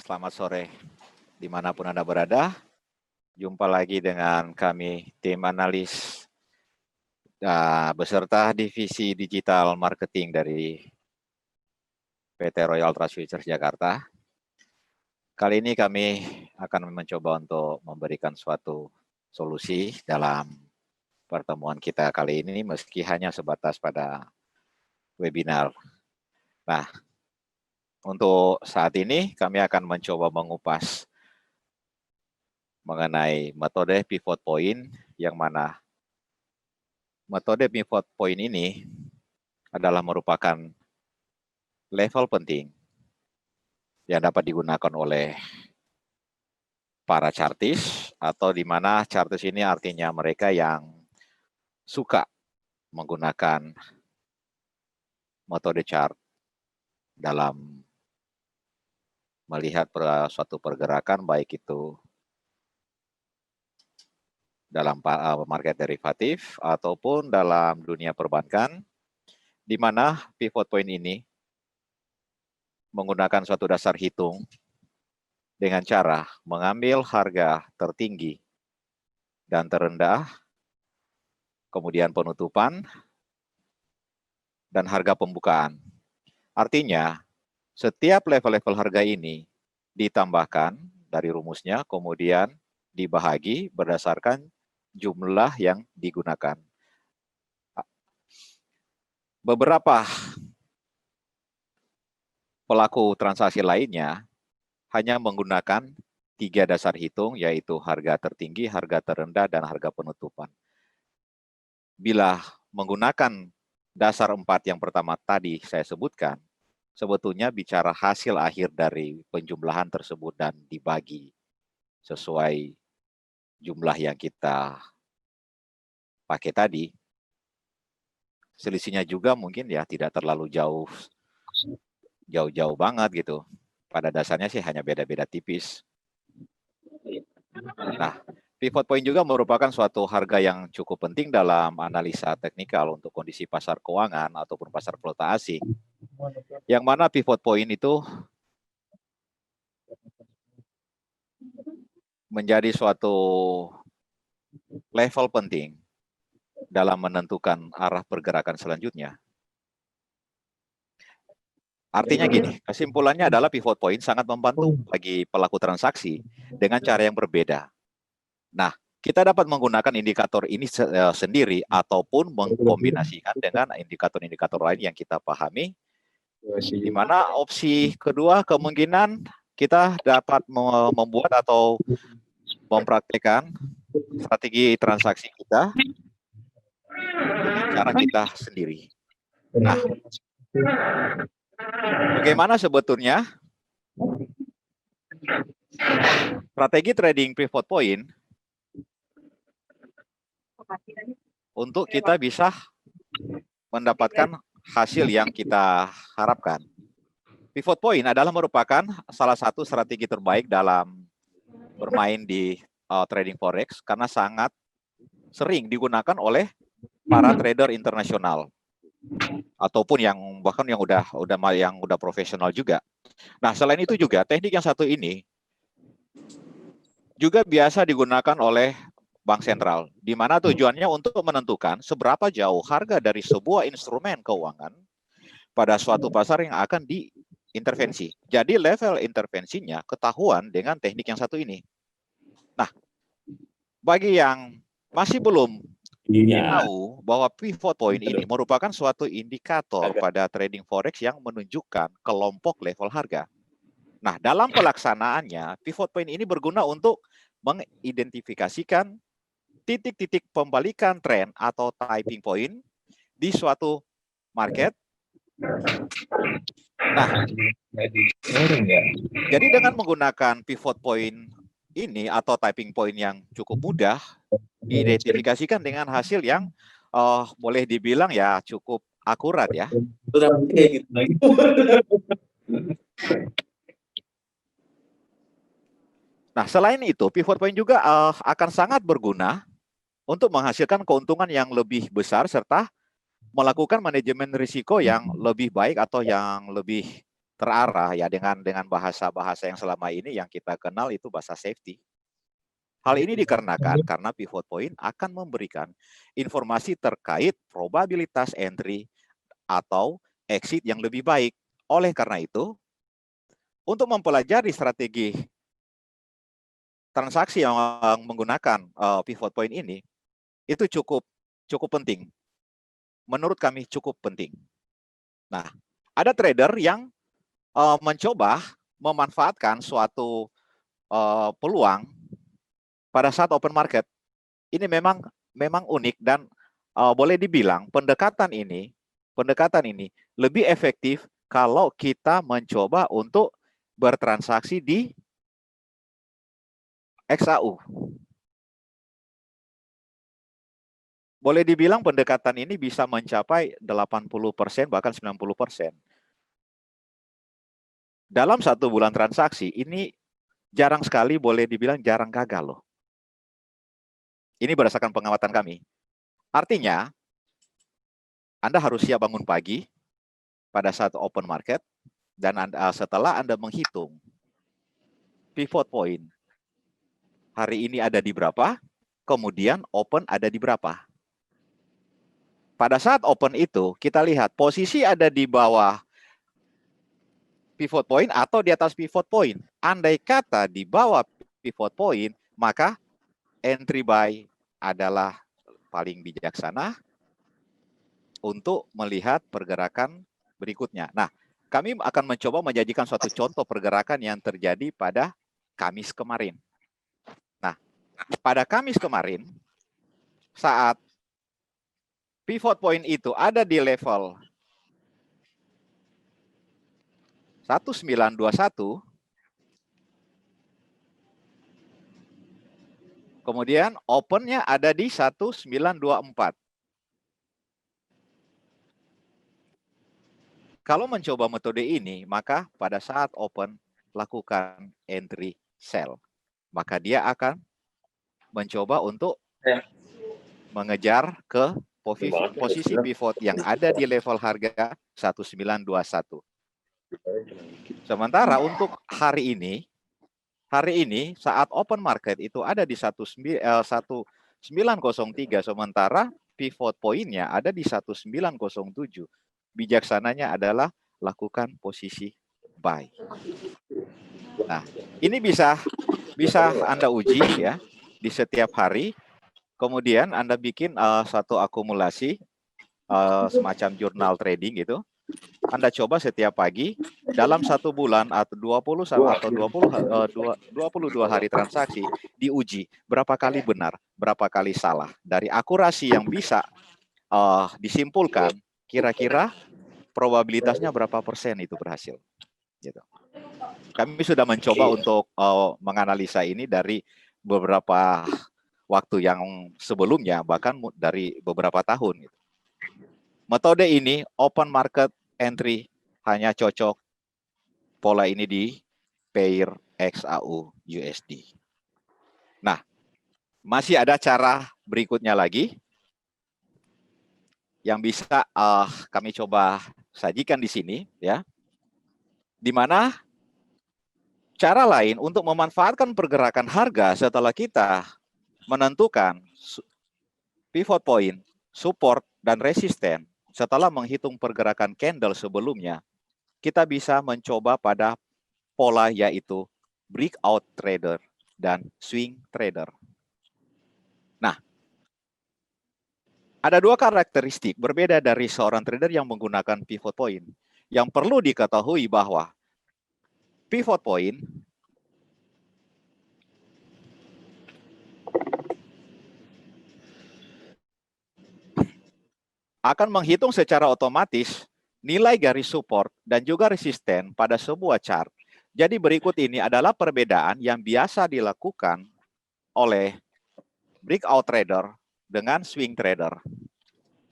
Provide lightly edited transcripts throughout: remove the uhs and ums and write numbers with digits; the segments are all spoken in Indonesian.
selamat sore dimanapun Anda berada. Jumpa lagi dengan kami, tim analis beserta divisi digital marketing dari PT Royal Trust Futures Jakarta. Kali ini kami akan mencoba untuk memberikan suatu solusi dalam pertemuan kita kali ini, meski hanya sebatas pada webinar. Nah, untuk saat ini kami akan mencoba mengupas mengenai metode pivot point, yang mana metode pivot point ini adalah merupakan level penting yang dapat digunakan oleh para chartis, atau di mana chartis ini artinya mereka yang suka menggunakan metode chart dalam melihat suatu pergerakan, baik itu dalam market derivatif ataupun dalam dunia perbankan, di mana pivot point ini menggunakan suatu dasar hitung dengan cara mengambil harga tertinggi dan terendah, kemudian penutupan, dan harga pembukaan. Artinya, setiap level-level harga ini ditambahkan dari rumusnya, kemudian dibahagi berdasarkan jumlah yang digunakan. Beberapa pelaku transaksi lainnya hanya menggunakan 3 dasar hitung, yaitu harga tertinggi, harga terendah, dan harga penutupan. Bila menggunakan dasar 4 yang pertama tadi saya sebutkan, sebetulnya bicara hasil akhir dari penjumlahan tersebut dan dibagi sesuai jumlah yang kita pakai tadi, selisihnya juga mungkin ya tidak terlalu jauh banget gitu. Pada dasarnya sih hanya beda-beda tipis. Nah, pivot point juga merupakan suatu harga yang cukup penting dalam analisa teknikal untuk kondisi pasar keuangan ataupun pasar valuta asing. Yang mana pivot point itu menjadi suatu level penting dalam menentukan arah pergerakan selanjutnya. Artinya gini, kesimpulannya adalah pivot point sangat membantu bagi pelaku transaksi dengan cara yang berbeda. Nah, kita dapat menggunakan indikator ini sendiri ataupun mengkombinasikan dengan indikator-indikator lain yang kita pahami, di mana opsi kedua kemungkinan kita dapat membuat atau mempraktikkan strategi transaksi kita dengan cara kita sendiri. Nah, bagaimana sebetulnya strategi trading pivot point untuk kita bisa mendapatkan hasil yang kita harapkan? Pivot point adalah merupakan salah satu strategi terbaik dalam bermain di trading forex karena sangat sering digunakan oleh para trader internasional ataupun yang bahkan yang udah profesional juga. Nah, selain itu juga teknik yang satu ini juga biasa digunakan oleh bank sentral, di mana tujuannya untuk menentukan seberapa jauh harga dari sebuah instrumen keuangan pada suatu pasar yang akan diintervensi. Jadi level intervensinya ketahuan dengan teknik yang satu ini. Nah, bagi yang masih belum tahu bahwa pivot point ini merupakan suatu indikator pada trading forex yang menunjukkan kelompok level harga. Nah, dalam pelaksanaannya, pivot point ini berguna untuk mengidentifikasikan titik-titik pembalikan tren atau tipping point di suatu market. Nah, jadi dengan menggunakan pivot point ini atau tipping point yang cukup mudah, diidentifikasikan dengan hasil yang boleh dibilang ya cukup akurat ya. Nah, selain itu, pivot point juga akan sangat berguna untuk menghasilkan keuntungan yang lebih besar serta melakukan manajemen risiko yang lebih baik atau yang lebih terarah ya dengan bahasa-bahasa yang selama ini yang kita kenal itu bahasa safety. Hal ini dikarenakan karena pivot point akan memberikan informasi terkait probabilitas entry atau exit yang lebih baik. Oleh karena itu, untuk mempelajari strategi transaksi yang menggunakan pivot point ini, itu cukup penting. Menurut kami cukup penting. Nah, ada trader yang mencoba memanfaatkan suatu peluang pada saat open market. Ini memang unik dan boleh dibilang pendekatan ini lebih efektif kalau kita mencoba untuk bertransaksi di XAU. Boleh dibilang pendekatan ini bisa mencapai 80% bahkan 90%. Dalam 1 bulan transaksi ini jarang sekali, boleh dibilang jarang gagal loh. Ini berdasarkan pengamatan kami. Artinya, Anda harus siap bangun pagi pada saat open market, dan setelah Anda menghitung pivot point, hari ini ada di berapa, kemudian open ada di berapa. Pada saat open itu, kita lihat posisi ada di bawah pivot point atau di atas pivot point. Andai kata di bawah pivot point, maka entry buy adalah paling bijaksana untuk melihat pergerakan berikutnya. Nah, kami akan mencoba menyajikan suatu contoh pergerakan yang terjadi pada Kamis kemarin. Nah, pada Kamis kemarin, saat pivot point itu ada di level 1921, kemudian opennya ada di 1924. Kalau mencoba metode ini, maka pada saat open, lakukan entry sell. Maka dia akan mencoba untuk mengejar ke posisi pivot yang ada di level harga 1921. Sementara untuk hari ini saat open market itu ada di 1903, sementara pivot poinnya ada di 1907. Bijaksananya adalah lakukan posisi buy. Nah, ini bisa Anda uji ya di setiap hari. Kemudian Anda bikin satu akumulasi semacam jurnal trading gitu. Anda coba setiap pagi dalam 1 bulan atau 22 hari transaksi, diuji berapa kali benar, berapa kali salah. Dari akurasi yang bisa disimpulkan, kira-kira probabilitasnya berapa persen itu berhasil. Gitu. Kami sudah mencoba untuk menganalisa ini dari beberapa waktu yang sebelumnya, bahkan dari beberapa tahun. Gitu. Metode ini open market entry hanya cocok pola ini di pair XAU USD. Nah, masih ada cara berikutnya lagi yang bisa kami coba sajikan di sini, ya. Di mana cara lain untuk memanfaatkan pergerakan harga setelah kita menentukan pivot point, support, dan resisten setelah menghitung pergerakan candle sebelumnya, kita bisa mencoba pada pola yaitu breakout trader dan swing trader. Nah, ada 2 karakteristik berbeda dari seorang trader yang menggunakan pivot point. Yang perlu diketahui bahwa pivot point akan menghitung secara otomatis nilai garis support dan juga resisten pada sebuah chart. Jadi berikut ini adalah perbedaan yang biasa dilakukan oleh breakout trader dengan swing trader.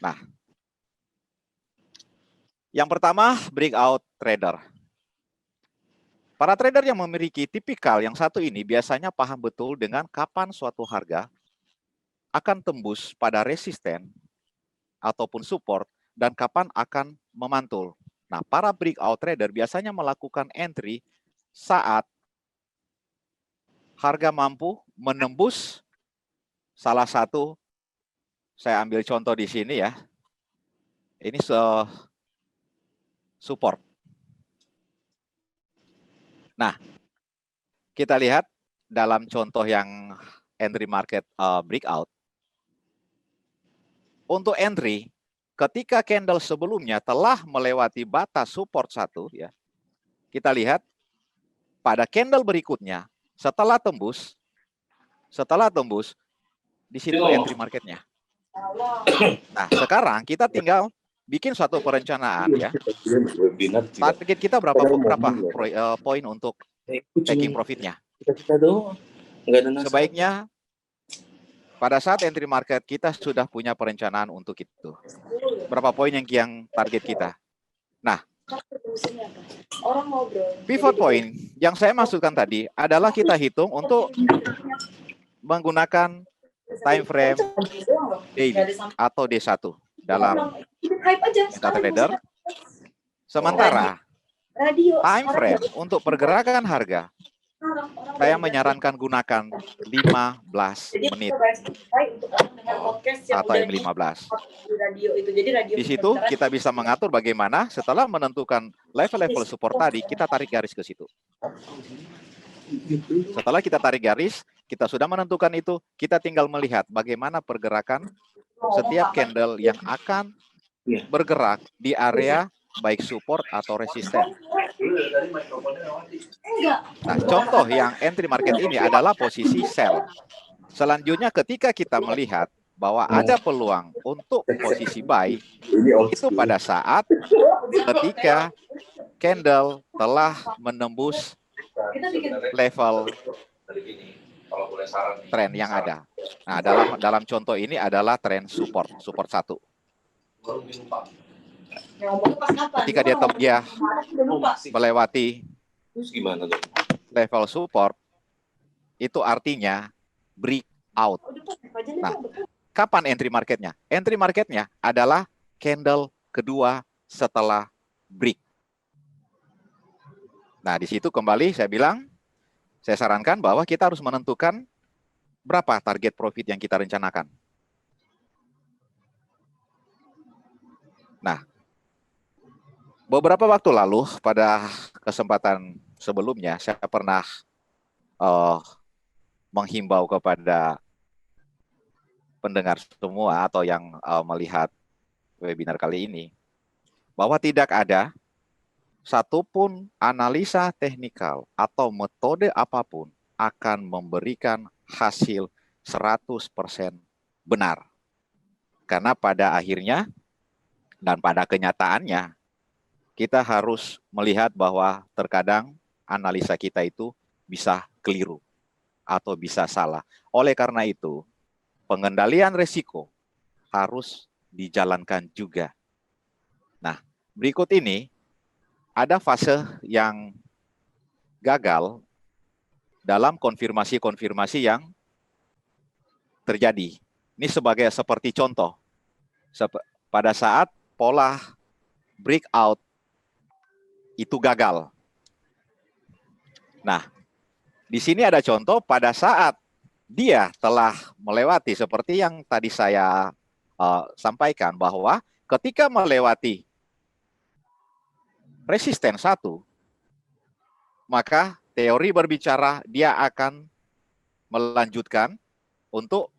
Nah, yang pertama breakout trader. Para trader yang memiliki tipikal yang satu ini biasanya paham betul dengan kapan suatu harga akan tembus pada resisten ataupun support dan kapan akan memantul. Nah, para breakout trader biasanya melakukan entry saat harga mampu menembus salah satu, saya ambil contoh di sini ya, ini support. Nah, kita lihat dalam contoh yang entry market breakout. Untuk entry, ketika candle sebelumnya telah melewati batas support 1, ya, kita lihat pada candle berikutnya setelah tembus di situ entry marketnya. Nah, sekarang kita tinggal bikin suatu perencanaan ya. Target kita berapa poin untuk taking profitnya? Sebaiknya pada saat entry market kita sudah punya perencanaan untuk itu. Berapa poin yang target kita? Nah, pivot point yang saya masukkan tadi adalah kita hitung untuk menggunakan time frame daily atau D1 dalam MetaTrader. Sementara time frame untuk pergerakan harga saya menyarankan gunakan 15 menit atau M15. Di situ kita bisa mengatur bagaimana setelah menentukan level-level support tadi, kita tarik garis ke situ. Setelah kita tarik garis, kita sudah menentukan itu, kita tinggal melihat bagaimana pergerakan setiap candle yang akan bergerak di area baik support atau resisten. Nah, contoh yang entry market ini adalah posisi sell. Selanjutnya ketika kita melihat bahwa ada peluang untuk posisi buy, itu pada saat ketika candle telah menembus level tren yang ada. Nah, dalam contoh ini adalah tren support 1. Ketika dia melewati level support, itu artinya breakout. Nah, kapan entry marketnya? Entry marketnya adalah candle kedua setelah break. Nah, di situ kembali saya bilang, saya sarankan bahwa kita harus menentukan berapa target profit yang kita rencanakan. Nah, beberapa waktu lalu pada kesempatan sebelumnya saya pernah menghimbau kepada pendengar semua atau yang melihat webinar kali ini bahwa tidak ada satupun analisa teknikal atau metode apapun akan memberikan hasil 100% benar. Karena pada akhirnya dan pada kenyataannya kita harus melihat bahwa terkadang analisa kita itu bisa keliru atau bisa salah. Oleh karena itu, pengendalian risiko harus dijalankan juga. Nah, berikut ini ada fase yang gagal dalam konfirmasi-konfirmasi yang terjadi. Ini seperti contoh. Pada saat pola breakout itu gagal. Nah, di sini ada contoh pada saat dia telah melewati seperti yang tadi saya sampaikan bahwa ketika melewati resisten 1, maka teori berbicara dia akan melanjutkan untuk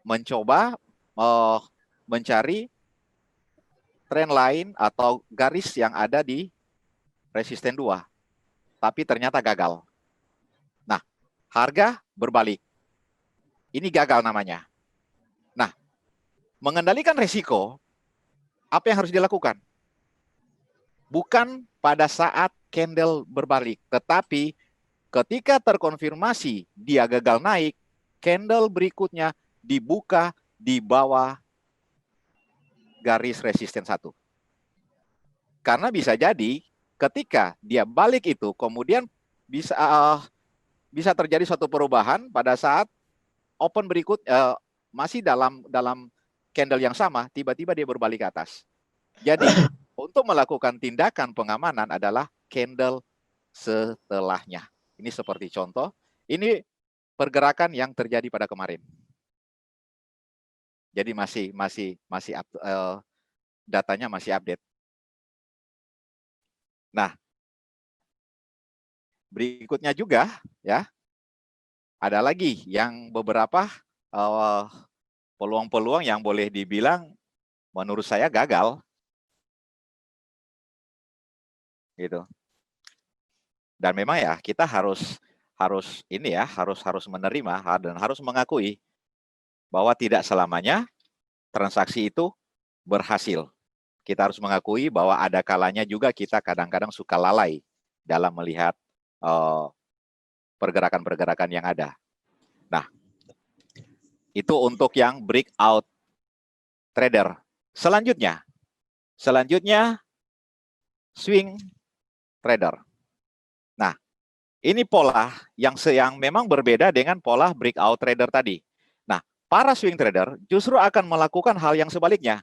mencoba mencari tren lain atau garis yang ada di resisten 2. Tapi ternyata gagal. Nah, harga berbalik. Ini gagal namanya. Nah, mengendalikan risiko, apa yang harus dilakukan? Bukan pada saat candle berbalik, tetapi ketika terkonfirmasi dia gagal naik, candle berikutnya dibuka di bawah garis resisten 1. Karena bisa jadi ketika dia balik itu kemudian bisa terjadi suatu perubahan pada saat open berikut masih dalam candle yang sama, tiba-tiba dia berbalik ke atas. Jadi untuk melakukan tindakan pengamanan adalah candle setelahnya. Ini seperti contoh, ini pergerakan yang terjadi pada kemarin. Jadi datanya masih update. Nah, berikutnya juga ya, ada lagi yang beberapa peluang-peluang yang boleh dibilang menurut saya gagal, gitu. Dan memang ya kita harus menerima dan harus mengakui bahwa tidak selamanya transaksi itu berhasil. Kita harus mengakui bahwa ada kalanya juga kita kadang-kadang suka lalai dalam melihat pergerakan-pergerakan yang ada. Nah, itu untuk yang breakout trader. Selanjutnya swing trader. Nah, ini pola yang memang berbeda dengan pola breakout trader tadi. Nah, para swing trader justru akan melakukan hal yang sebaliknya.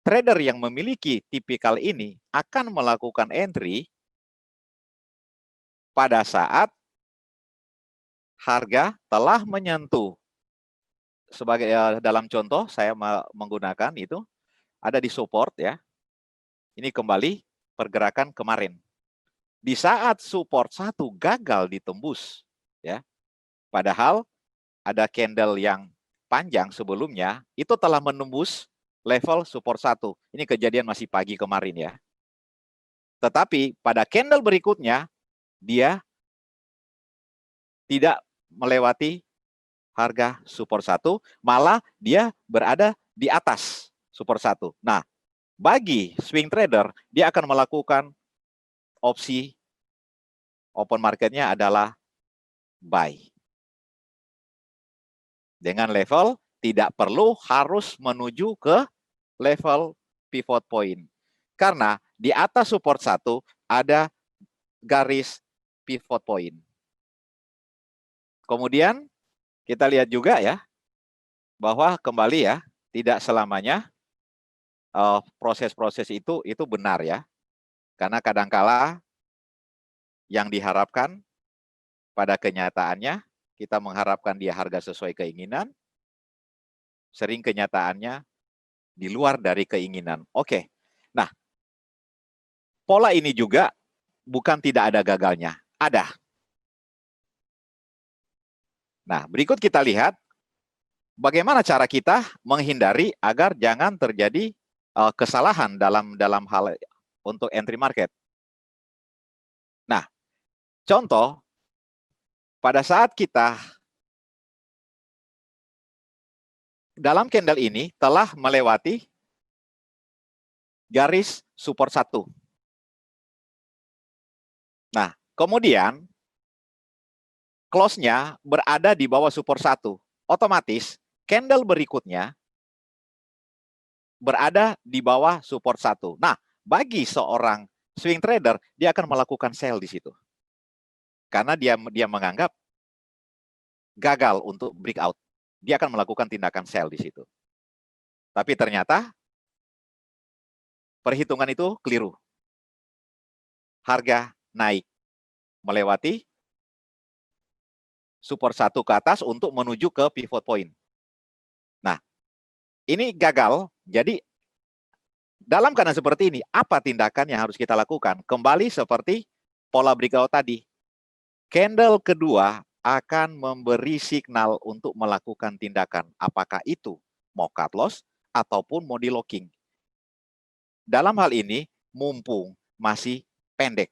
Trader yang memiliki tipikal ini akan melakukan entry pada saat harga telah menyentuh. Sebagai dalam contoh saya menggunakan itu ada di support ya. Ini kembali pergerakan kemarin. Di saat support 1 gagal ditembus ya. Padahal ada candle yang panjang sebelumnya itu telah menembus level support 1. Ini kejadian masih pagi kemarin ya. Tetapi pada candle berikutnya dia tidak melewati harga support 1, malah dia berada di atas support 1. Nah, bagi swing trader, dia akan melakukan opsi open marketnya adalah buy. Dengan level tidak perlu harus menuju ke level pivot point. Karena di atas support 1 ada garis pivot point. Kemudian kita lihat juga ya, bahwa kembali ya, tidak selamanya proses-proses itu benar ya. Karena kadangkala yang diharapkan pada kenyataannya, kita mengharapkan dia harga sesuai keinginan, sering kenyataannya di luar dari keinginan. Oke, nah pola ini juga bukan tidak ada gagalnya, ada. Nah, berikut kita lihat bagaimana cara kita menghindari agar jangan terjadi kesalahan dalam hal untuk entry market. Nah, contoh pada saat kita dalam candle ini telah melewati garis support 1. Nah, kemudian close-nya berada di bawah support 1. Otomatis candle berikutnya berada di bawah support 1. Nah, bagi seorang swing trader, dia akan melakukan sell di situ. Karena dia menganggap gagal untuk breakout. Dia akan melakukan tindakan sell di situ. Tapi ternyata perhitungan itu keliru. Harga naik melewati support 1 ke atas untuk menuju ke pivot point. Nah, ini gagal. Jadi dalam keadaan seperti ini, apa tindakan yang harus kita lakukan? Kembali seperti pola breakout tadi. Candle kedua akan memberi signal untuk melakukan tindakan. Apakah itu mau cut loss ataupun mau di locking. Dalam hal ini, mumpung masih pendek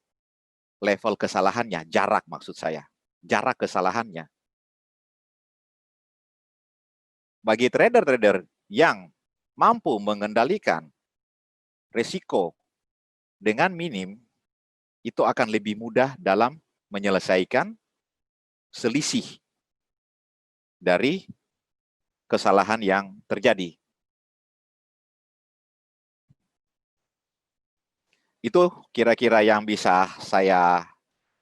level kesalahannya, jarak maksud saya. Jarak kesalahannya. Bagi trader-trader yang mampu mengendalikan risiko dengan minim, itu akan lebih mudah dalam menyelesaikan selisih dari kesalahan yang terjadi. Itu kira-kira yang bisa saya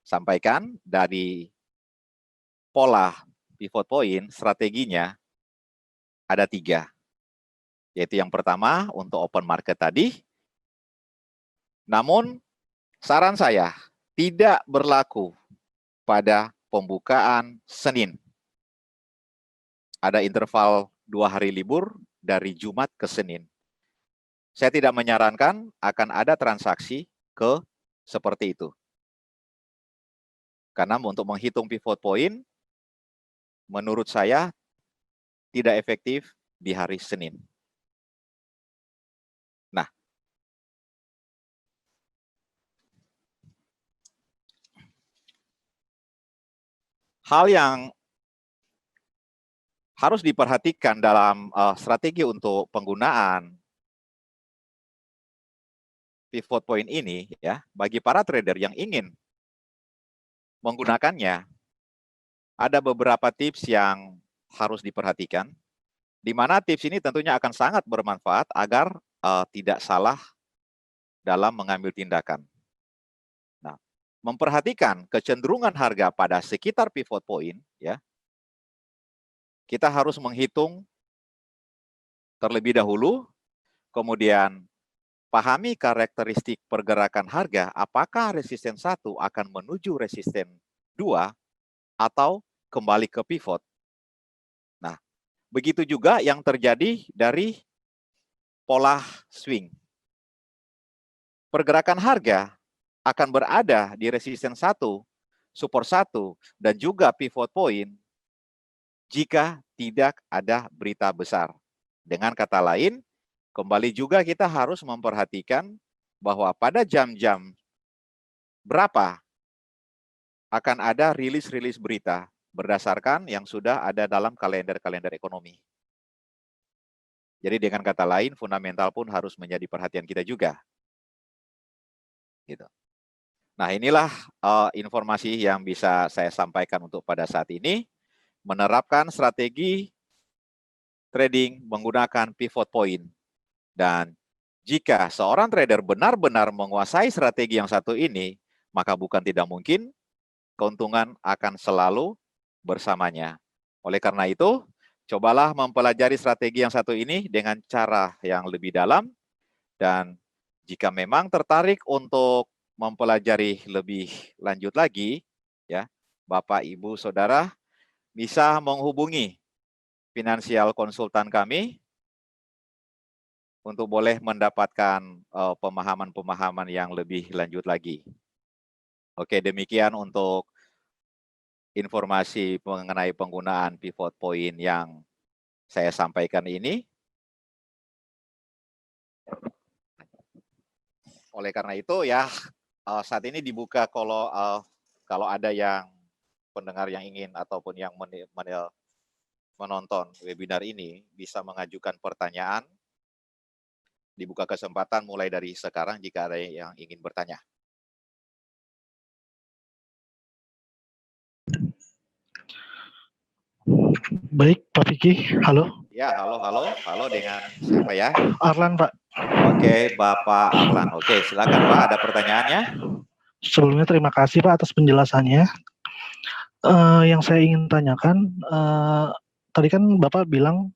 sampaikan dari pola pivot point. Strateginya ada 3. Yaitu yang pertama untuk open market tadi, Namun saran saya tidak berlaku pada pembukaan Senin. Ada interval 2 hari libur dari Jumat ke Senin. Saya tidak menyarankan akan ada transaksi ke seperti itu. Karena untuk menghitung pivot point, menurut saya tidak efektif di hari Senin. Nah, hal yang harus diperhatikan dalam strategi untuk penggunaan pivot point ini, ya, bagi para trader yang ingin menggunakannya, ada beberapa tips yang harus diperhatikan, di mana tips ini tentunya akan sangat bermanfaat agar tidak salah dalam mengambil tindakan. Nah, memperhatikan kecenderungan harga pada sekitar pivot point, ya, kita harus menghitung terlebih dahulu, kemudian pahami karakteristik pergerakan harga, apakah resisten 1 akan menuju resisten 2 atau kembali ke pivot. Nah, begitu juga yang terjadi dari pola swing. Pergerakan harga akan berada di resisten 1, support 1, dan juga pivot point jika tidak ada berita besar. Dengan kata lain, kembali juga kita harus memperhatikan bahwa pada jam-jam berapa akan ada rilis-rilis berita berdasarkan yang sudah ada dalam kalender-kalender ekonomi. Jadi dengan kata lain, fundamental pun harus menjadi perhatian kita juga. Gitu. Nah, inilah informasi yang bisa saya sampaikan untuk pada saat ini. Menerapkan strategi trading menggunakan pivot point. Dan jika seorang trader benar-benar menguasai strategi yang satu ini, maka bukan tidak mungkin keuntungan akan selalu bersamanya. Oleh karena itu, cobalah mempelajari strategi yang satu ini dengan cara yang lebih dalam, dan jika memang tertarik untuk mempelajari lebih lanjut lagi, ya, Bapak, Ibu, Saudara bisa menghubungi finansial konsultan kami untuk boleh mendapatkan pemahaman-pemahaman yang lebih lanjut lagi. Oke, demikian untuk informasi mengenai penggunaan pivot point yang saya sampaikan ini. Oleh karena itu, ya, saat ini dibuka kalau ada yang pendengar yang ingin ataupun yang menonton webinar ini bisa mengajukan pertanyaan. Dibuka kesempatan mulai dari sekarang jika ada yang ingin bertanya. Baik, Pak Vicky. Halo. Ya, halo dengan siapa ya? Arlan, Pak. Oke, Bapak Arlan. Oke, silakan Pak, ada pertanyaannya? Sebelumnya terima kasih Pak atas penjelasannya. Yang saya ingin tanyakan, tadi kan Bapak bilang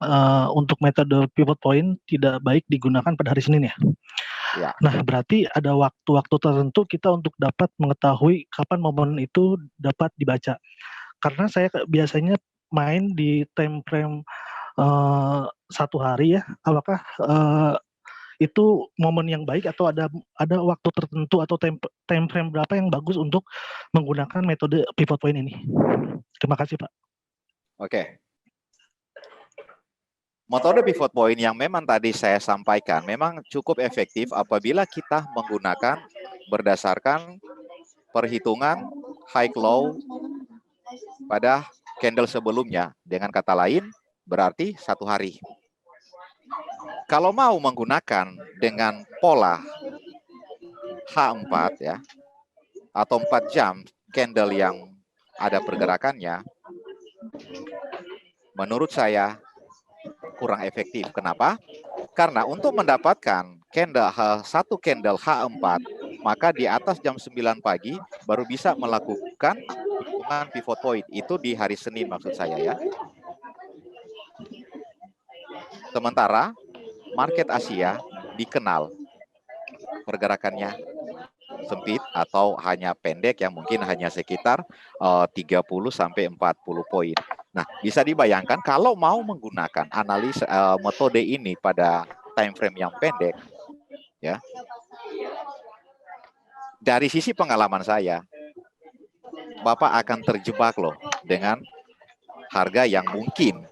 untuk metode pivot point tidak baik digunakan pada hari Senin ya? Ya. Nah, berarti ada waktu-waktu tertentu kita untuk dapat mengetahui kapan momen itu dapat dibaca. Karena saya biasanya main di time frame 1 hari ya, apakah itu momen yang baik atau ada waktu tertentu atau time frame berapa yang bagus untuk menggunakan metode pivot point ini? Terima kasih, Pak. Oke. Metode pivot point yang memang tadi saya sampaikan memang cukup efektif apabila kita menggunakan berdasarkan perhitungan high low pada candle sebelumnya. Dengan kata lain, berarti 1 hari. Kalau mau menggunakan dengan pola H4 ya, atau 4 jam candle yang ada pergerakannya, menurut saya kurang efektif. Kenapa? Karena untuk mendapatkan satu candle H4, maka di atas jam 9 pagi baru bisa melakukan hitungan pivot point. Itu di hari Senin maksud saya ya. Sementara market Asia dikenal pergerakannya sempit atau hanya pendek yang mungkin hanya sekitar 30 sampai 40 poin. Nah, bisa dibayangkan kalau mau menggunakan analisa metode ini pada time frame yang pendek, ya. Dari sisi pengalaman saya, Bapak akan terjebak loh dengan harga yang mungkin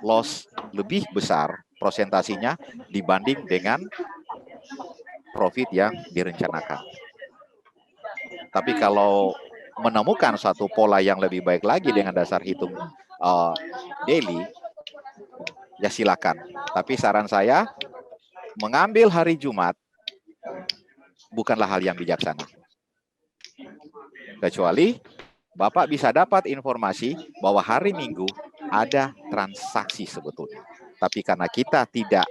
loss lebih besar prosentasinya dibanding dengan profit yang direncanakan. Tapi kalau menemukan satu pola yang lebih baik lagi dengan dasar hitung daily, ya silakan. Tapi saran saya, mengambil hari Jumat bukanlah hal yang bijaksana. Kecuali Bapak bisa dapat informasi bahwa hari Minggu ada transaksi sebetulnya. Tapi karena kita tidak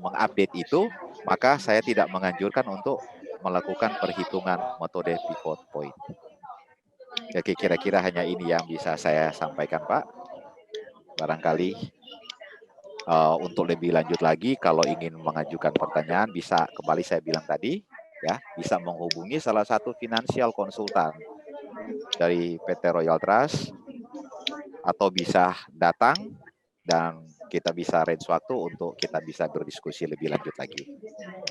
mengupdate itu, maka saya tidak menganjurkan untuk melakukan perhitungan metode pivot point. Jadi kira-kira hanya ini yang bisa saya sampaikan, Pak. Barangkali untuk lebih lanjut lagi, kalau ingin mengajukan pertanyaan, bisa kembali saya bilang tadi, ya, bisa menghubungi salah satu financial konsultan dari PT Royal Trust, atau bisa datang dan kita bisa range waktu untuk kita bisa berdiskusi lebih lanjut lagi.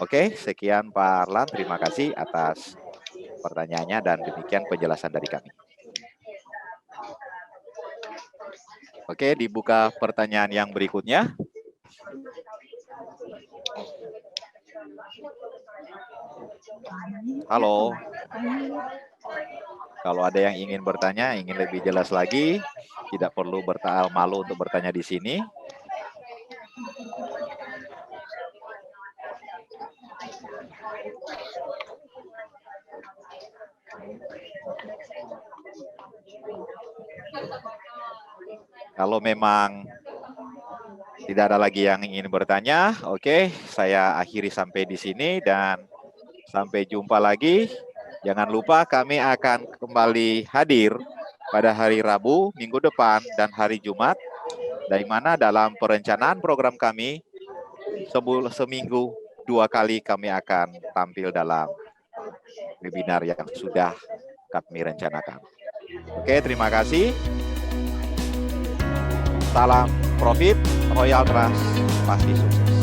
Oke, sekian Pak Arlan, terima kasih atas pertanyaannya dan demikian penjelasan dari kami. Oke, dibuka pertanyaan yang berikutnya. Halo. Kalau ada yang ingin bertanya, ingin lebih jelas lagi, tidak perlu malu untuk bertanya di sini. Kalau memang tidak ada lagi yang ingin bertanya, oke, saya akhiri sampai di sini dan sampai jumpa lagi. Jangan lupa kami akan kembali hadir pada hari Rabu, minggu depan, dan hari Jumat. Dari mana dalam perencanaan program kami, seminggu 2 kali kami akan tampil dalam webinar yang sudah kami rencanakan. Oke, terima kasih. Salam profit, Royal Trust pasti sukses.